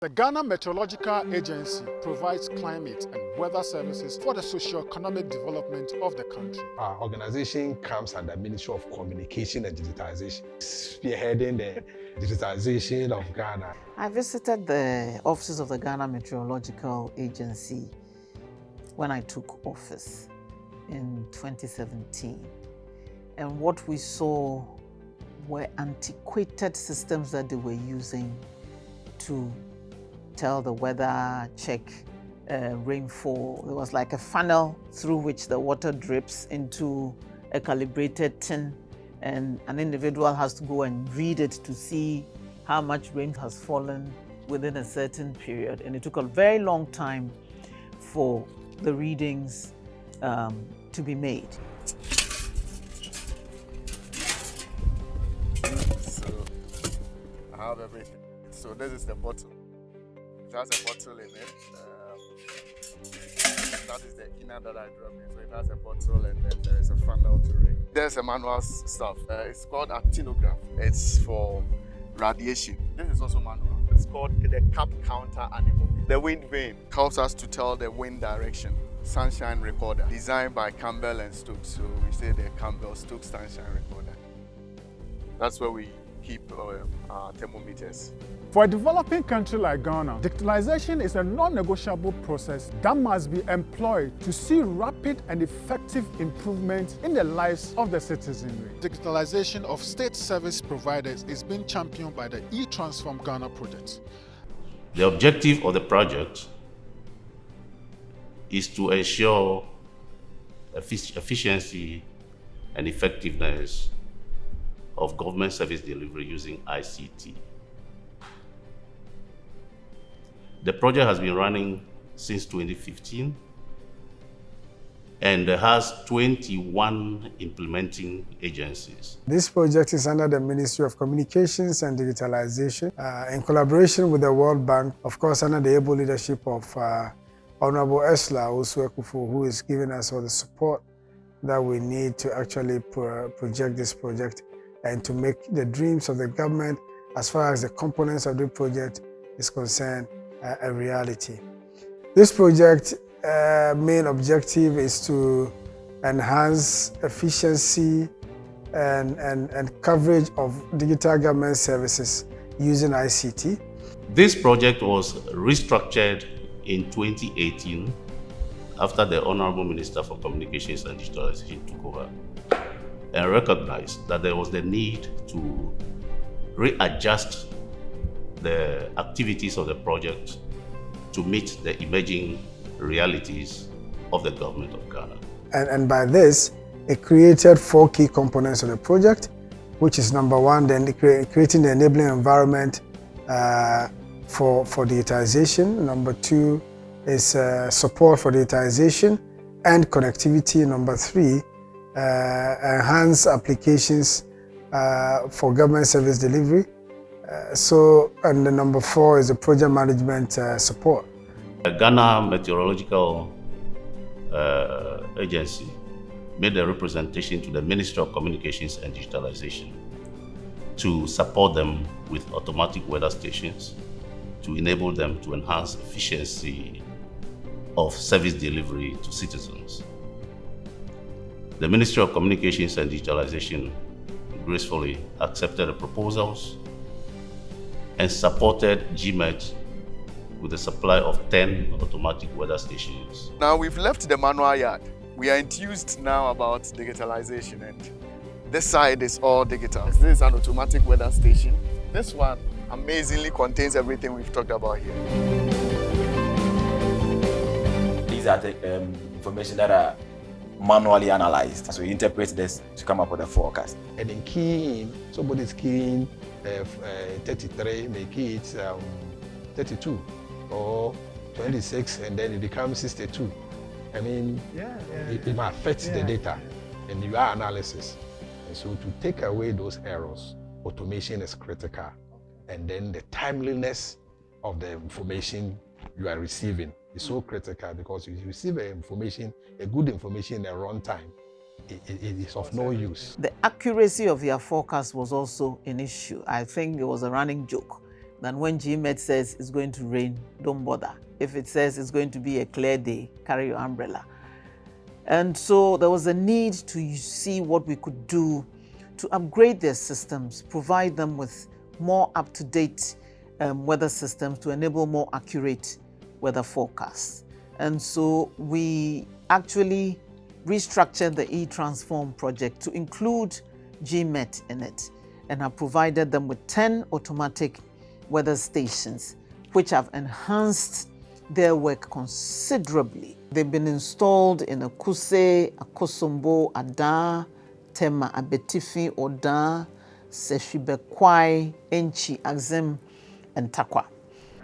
The Ghana Meteorological Agency provides climate and weather services for the socio-economic development of the country. Our organization comes under the Ministry of Communication and Digitalization, spearheading the digitalization of Ghana. I visited the offices of the Ghana Meteorological Agency when I took office in 2017. And what we saw were antiquated systems that they were using to tell the weather, check rainfall. There was like a funnel through which the water drips into a calibrated tin, and an individual has to go and read it to see how much rain has fallen within a certain period. And it took a very long time for the readings to be made. So I have everything. So this is the bottle. It has a bottle in it. That is the inner that I dropped in. So it has a bottle and then there is a funnel to ring. There's a manual stuff. It's called actinograph. It's for radiation. This is also manual. It's called the cap counter anemometer. The wind vane helps us to tell the wind direction. Sunshine recorder, designed by Campbell and Stokes. So we say the Campbell-Stokes sunshine recorder. That's where we keep our thermometers. For a developing country like Ghana, digitalization is a non-negotiable process that must be employed to see rapid and effective improvement in the lives of the citizenry. Digitalization of state service providers is being championed by the e-Transform Ghana project. The objective of the project is to ensure efficiency and effectiveness of government service delivery using ICT. The project has been running since 2015 and has 21 implementing agencies. This project is under the Ministry of Communications and Digitalization in collaboration with the World Bank, of course under the able leadership of Honorable Ursula Osuekufu, who is giving us all the support that we need to actually project this project and to make the dreams of the government as far as the components of the project is concerned a reality. This project main objective is to enhance efficiency and coverage of digital government services using ICT. This project was restructured in 2018 after the Honorable Minister for Communications and Digitalization took over and recognized that there was the need to readjust the activities of the project to meet the emerging realities of the government of Ghana. And by this, it created 4 key components of the project, which is number 1, then creating the enabling environment for digitization. Number 2 is support for digitization and connectivity. Number 3, enhance applications for government service delivery. And the number 4 is the project management support. The Ghana Meteorological Agency made a representation to the Ministry of Communications and Digitalization to support them with automatic weather stations to enable them to enhance efficiency of service delivery to citizens. The Ministry of Communications and Digitalization gracefully accepted the proposals and supported Gmet with the supply of 10 automatic weather stations. Now we've left the manual yard. We are enthused now about digitalization, and this side is all digital. This is an automatic weather station. This one amazingly contains everything we've talked about here. These are the information that are manually analyzed. So you interpret this to come up with a forecast. And in keying, somebody's keying 33, make it 32 or 26, and then it becomes 62. I mean, it might affect the data and your analysis. And so to take away those errors, automation is critical. And then the timeliness of the information you are receiving is so critical, because if you receive information, a good information in a wrong time, it is of no use. The accuracy of their forecast was also an issue. I think it was a running joke than when Gmet says it's going to rain, don't bother. If it says it's going to be a clear day, carry your umbrella. And so there was a need to see what we could do to upgrade their systems, provide them with more up-to-date weather systems to enable more accurate weather forecasts. And so we actually restructured the e-Transform project to include Gmet in it, and have provided them with 10 automatic weather stations, which have enhanced their work considerably. They've been installed in Akuse, Akosombo, Ada, Tema, Abetifi, Oda, Seshibekwai, Enchi, Axem, and Takwa.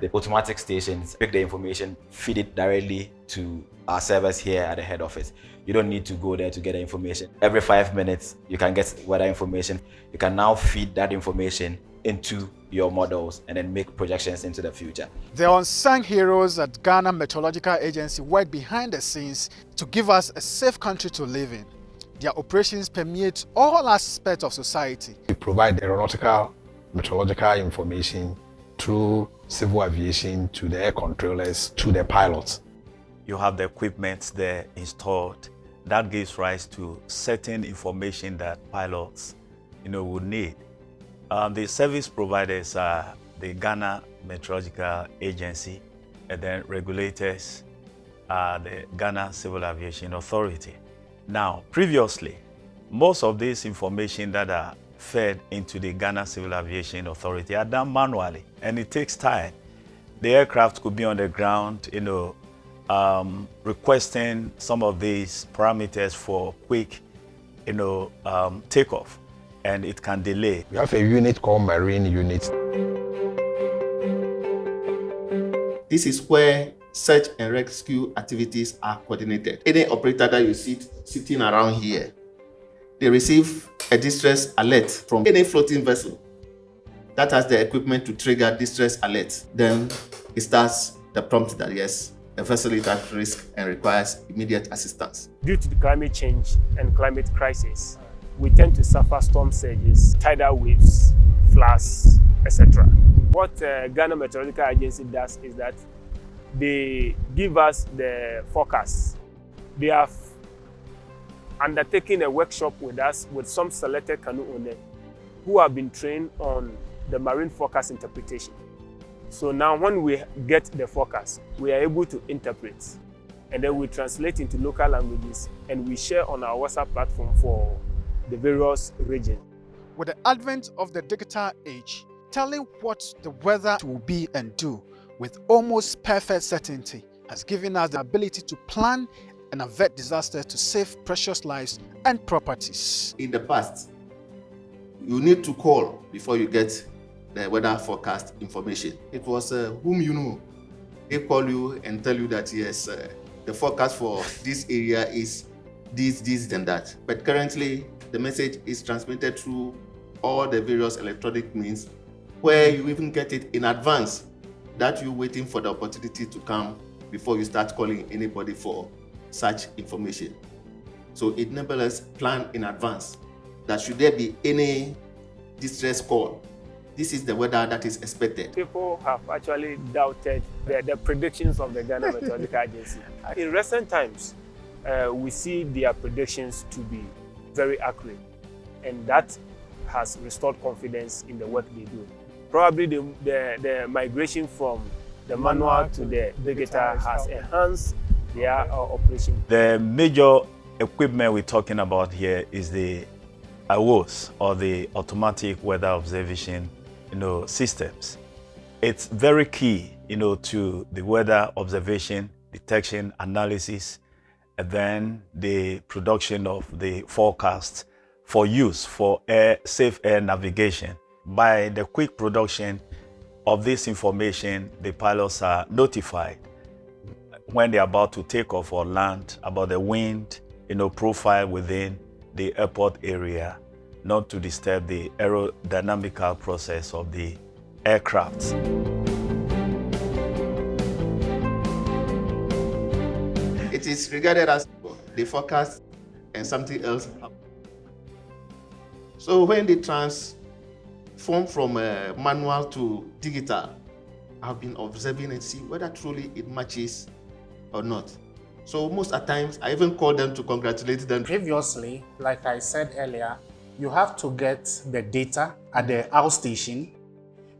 The automatic stations pick the information, feed it directly to our servers here at the head office. You don't need to go there to get the information. Every 5 minutes, you can get weather information. You can now feed that information into your models and then make projections into the future. The unsung heroes at Ghana Meteorological Agency work behind the scenes to give us a safe country to live in. Their operations permeate all aspects of society. We provide aeronautical, meteorological information through civil aviation to the air controllers, to the pilots. You have the equipment there installed. That gives rise to certain information that pilots, would need. The service providers are the Ghana Meteorological Agency, and then regulators are the Ghana Civil Aviation Authority. Now, previously, most of this information that are fed into the Ghana Civil Aviation Authority are done manually, and it takes time. The aircraft could be on the ground, requesting some of these parameters for quick, takeoff, and it can delay. We have a unit called Marine Unit. This is where search and rescue activities are coordinated. Any operator that you see sitting around here, they receive a distress alert from any floating vessel that has the equipment to trigger distress alert. Then it starts the prompt that yes, a vessel is at risk and requires immediate assistance. Due to the climate change and climate crisis, we tend to suffer storm surges, tidal waves, floods, etc. What Ghana Meteorological Agency does is that they give us the forecast. They have undertaken a workshop with us with some selected canoe owners who have been trained on the marine forecast interpretation. So now when we get the forecast, we are able to interpret, and then we translate into local languages, and we share on our WhatsApp platform for the various regions. With the advent of the digital age, telling what the weather will be and do with almost perfect certainty has given us the ability to plan and avert disasters to save precious lives and properties. In the past, you need to call before you get the weather forecast information. It was whom you know. They call you and tell you that yes, the forecast for this area is this, and that. But currently, the message is transmitted through all the various electronic means, where you even get it in advance, that you're waiting for the opportunity to come before you start calling anybody for such information. So it enables us plan in advance that should there be any distress call, this is the weather that is expected. People have actually doubted the predictions of the Ghana Meteorological Agency. In recent times, we see their predictions to be very accurate, and that has restored confidence in the work they do. Probably the migration from the manual to the digital has enhanced their operation. The major equipment we're talking about here is the AWOS, or the automatic weather observation systems. It's very key to the weather observation, detection, analysis, and then the production of the forecast for use for safe air navigation. By the quick production of this information, the pilots are notified when they're about to take off or land about the wind, profile within the airport area, not to disturb the aerodynamical process of the aircraft. It is regarded as the forecast and something else happens. So when they transfer transform from manual to digital, I've been observing and see whether truly it matches or not. So most at times, I even call them to congratulate them. Previously, like I said earlier, you have to get the data at the outstation.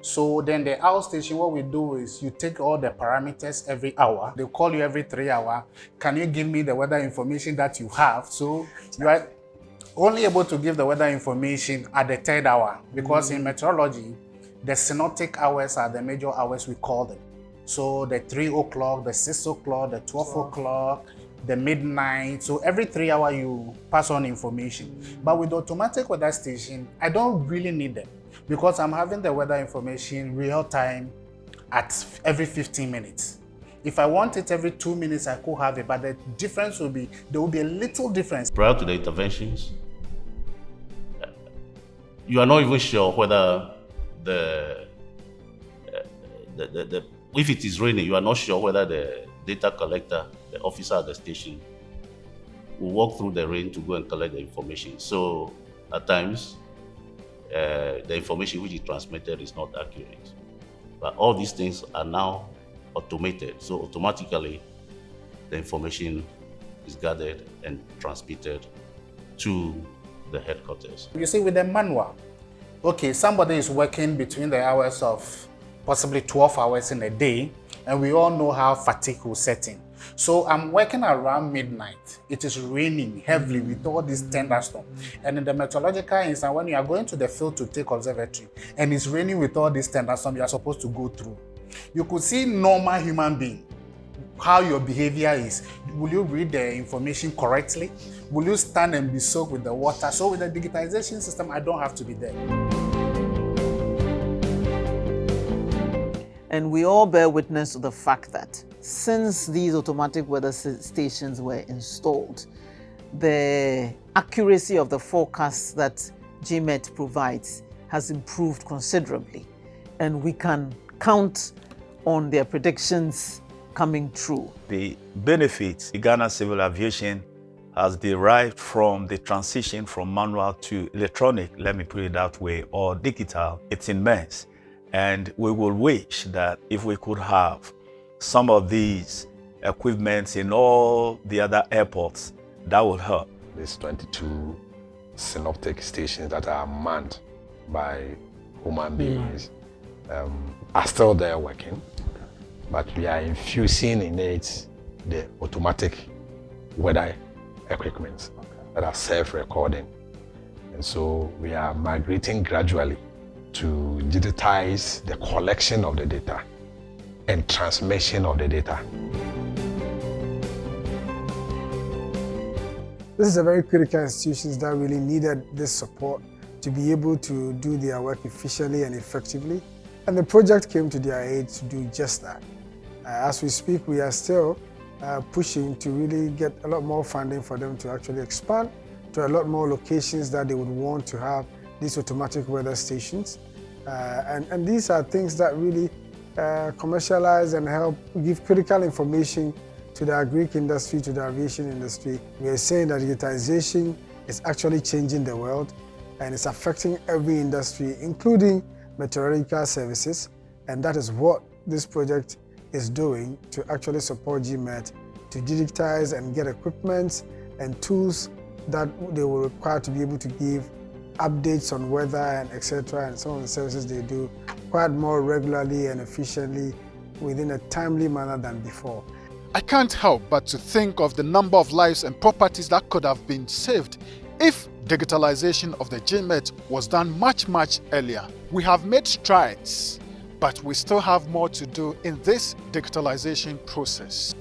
So then the outstation, what we do is you take all the parameters every hour. They call you every 3 hours. Can you give me the weather information that you have? So you are only able to give the weather information at the 3rd hour, because in meteorology, the synoptic hours are the major hours we call them. So the 3 o'clock, the 6 o'clock, the 12 o'clock, the midnight. So every 3 hours you pass on information. But with the automatic weather station, I don't really need them, because I'm having the weather information real time at every 15 minutes. If I want it every 2 minutes, I could have it, but the difference will be, there will be a little difference. Prior to the interventions, you are not even sure whether if it is raining, you are not sure whether the data collector, the officer at the station, will walk through the rain to go and collect the information. So at times, the information which is transmitted is not accurate. But all these things are now automated. So automatically, the information is gathered and transmitted to the headquarters. You see, with the manual, okay, somebody is working between the hours of possibly 12 hours in a day, and we all know how fatigue will set in. So I'm working around midnight. It is raining heavily with all these thunderstorms. And in the meteorological instance, when you are going to the field to take observatory and it's raining with all these thunderstorms, you are supposed to go through. You could see normal human being, how your behavior is. Will you read the information correctly? Will you stand and be soaked with the water? So with the digitization system, I don't have to be there. And we all bear witness to the fact that since these automatic weather stations were installed, the accuracy of the forecasts that Gmet provides has improved considerably. And we can count on their predictions coming true. The benefits Ghana Civil Aviation has derived from the transition from manual to electronic, let me put it that way, or digital, it's immense. And we will wish that if we could have some of these equipments in all the other airports, that would help. There's 22 synoptic stations that are manned by human beings are still there working, but we are infusing in it the automatic weather equipment that are self-recording. And so we are migrating gradually to digitize the collection of the data and transmission of the data. This is a very critical institution that really needed this support to be able to do their work efficiently and effectively. And the project came to their aid to do just that. As we speak, we are still pushing to really get a lot more funding for them to actually expand to a lot more locations that they would want to have these automatic weather stations. And these are things that really commercialize and help give critical information to the agri industry, to the aviation industry. We are saying that digitization is actually changing the world and it's affecting every industry, including meteorological services. And that is what this project is doing to actually support Gmet to digitize and get equipment and tools that they will require to be able to give updates on weather and etc. and some of the services they do quite more regularly and efficiently within a timely manner than before. I can't help but to think of the number of lives and properties that could have been saved if digitalization of the Gmet was done much earlier. We have made strides, but we still have more to do in this digitalization process.